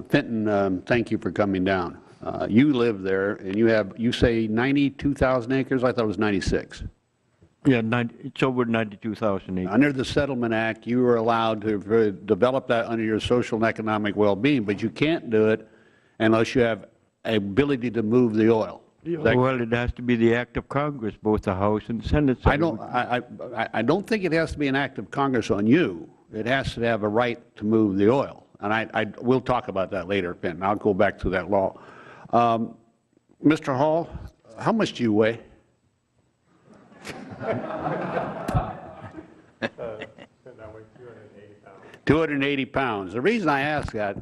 Fenton, thank you for coming down. You live there, and you say 92,000 acres? I thought it was 96. Yeah, it's over 92,000 acres. Under the Settlement Act, you were allowed to develop that under your social and economic well-being, but you can't do it unless you have ability to move the oil. Well, it has to be the act of Congress, both the House and the Senate. I don't think it has to be an act of Congress on you. It has to have a right to move the oil. And we'll talk about that later, Fenton. I'll go back to that law. Mr. Hall, how much do you weigh? 280 pounds. The reason I ask that,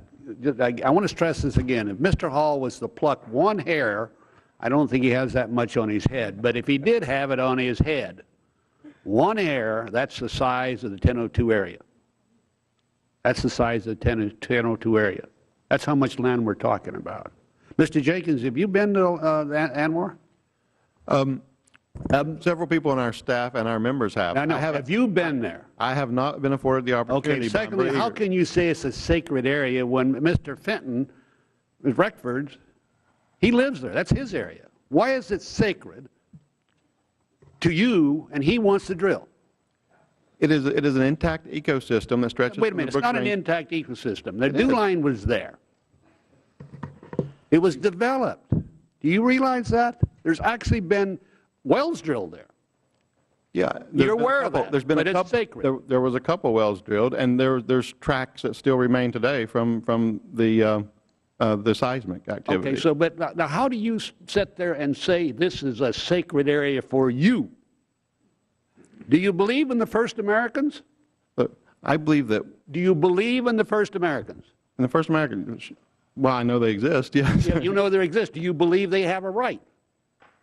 I want to stress this again. If Mr. Hall was to pluck one hair, I don't think he has that much on his head. But if he did have it on his head, one hair, that's the size of the 1002 area. That's the size of the 1002 area. That's how much land we're talking about. Mr. Jenkins, have you been to ANWR? Several people on our staff and our members have. No, have you been there? I have not been afforded the opportunity. Okay, secondly, how can you say it's a sacred area when Mr. Fenton, Ms. Reckford, he lives there? That's his area. Why is it sacred to you and he wants to drill? It is an intact ecosystem that stretches. Wait a minute, it's not an intact ecosystem. The dew line was there. It was developed. Do you realize that? There's actually been wells drilled there. Yeah, you're aware of that. There's been a couple. Sacred. There was a couple wells drilled, and there's tracks that still remain today from the seismic activity. Okay, so but now how do you sit there and say this is a sacred area for you? Do you believe in the first Americans? Look, I believe that. Do you believe in the first Americans? In the first Americans? Well, I know they exist. Yes. Yeah, you know they exist. Do you believe they have a right?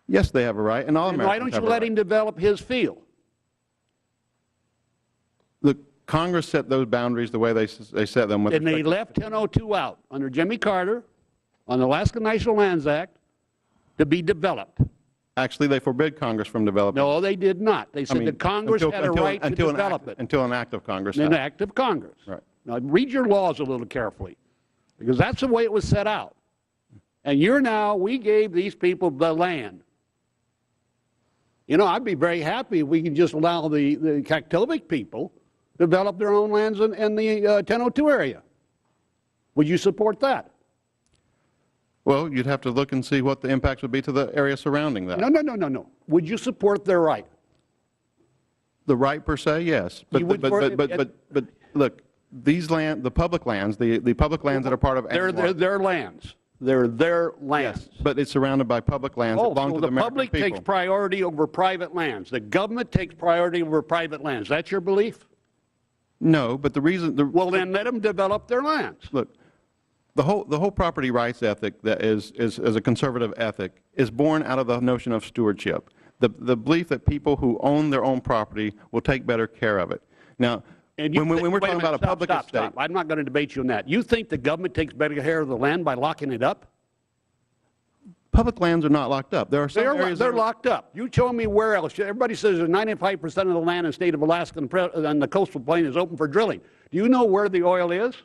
Yes, they have a right, and all Americans have a right. Why don't you let him develop his field? Look, Congress set those boundaries the way they set them. And they left 1002 out under Jimmy Carter on the Alaska National Lands Act to be developed. Actually, they forbid Congress from developing. No, they did not. They said that Congress had a right to develop it. Until an act of Congress. An act of Congress. Right. Now, read your laws a little carefully, because that's the way it was set out. And we gave these people the land. You know, I'd be very happy if we could just allow the Kaktovik people to develop their own lands in the 1002 area. Would you support that? Well, you'd have to look and see what the impacts would be to the area surrounding that. No. Would you support their right? The right per se, yes. But look, the public lands, the public lands that are part of ANWR. They're their lands. They're their lands. Yes, but it's surrounded by public lands that belong to the American people. The public takes priority over private lands. The government takes priority over private lands. That's your belief? No, but the reason. Well, then let them develop their lands. Look. The whole property rights ethic that is a conservative ethic is born out of the notion of stewardship, the belief that people who own their own property will take better care of it. Now, when we're talking about a public estate. Stop. I'm not going to debate you on that. You think the government takes better care of the land by locking it up? Public lands are not locked up. There are some areas they're locked up. You show me where else. Everybody says that 95% of the land in the state of Alaska and the coastal plain is open for drilling. Do you know where the oil is?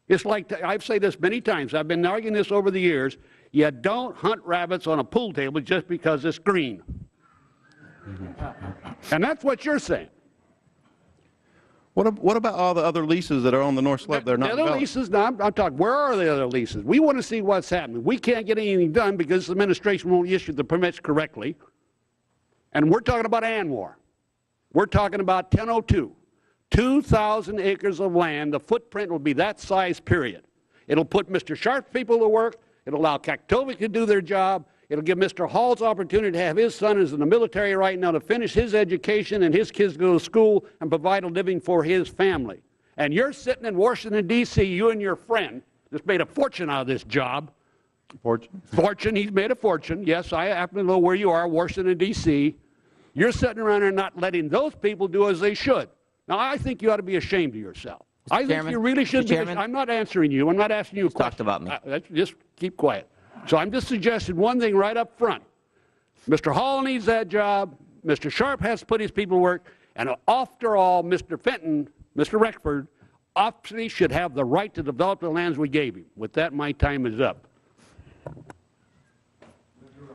It's like, I've said this many times, I've been arguing this over the years, you don't hunt rabbits on a pool table just because it's green. And that's what you're saying. What about all the other leases that are on the North Slope that are not developed? The other leases, no, I'm talking, where are the other leases? We want to see what's happening. We can't get anything done because the administration won't issue the permits correctly. And we're talking about ANWR. We're talking about 1002. 2,000 acres of land, the footprint will be that size, period. It'll put Mr. Sharp's people to work. It'll allow Kaktovik to do their job. It'll give Mr. Hall's opportunity to have his son who's in the military right now to finish his education and his kids to go to school and provide a living for his family. And you're sitting in Washington, D.C., you and your friend just made a fortune out of this job. Fortune, he's made a fortune. Yes, I happen to know where you are, Washington, D.C. You're sitting around there not letting those people do as they should. Now, I think you ought to be ashamed of yourself. I think you really should be. I'm not answering you. I'm not asking you a question. Talked about me. Just keep quiet. So I'm just suggesting one thing right up front. Mr. Hall needs that job. Mr. Sharp has to put his people to work. And after all, Mr. Fenton, Mr. Reckford, Opsy should have the right to develop the lands we gave him. With that, my time is up.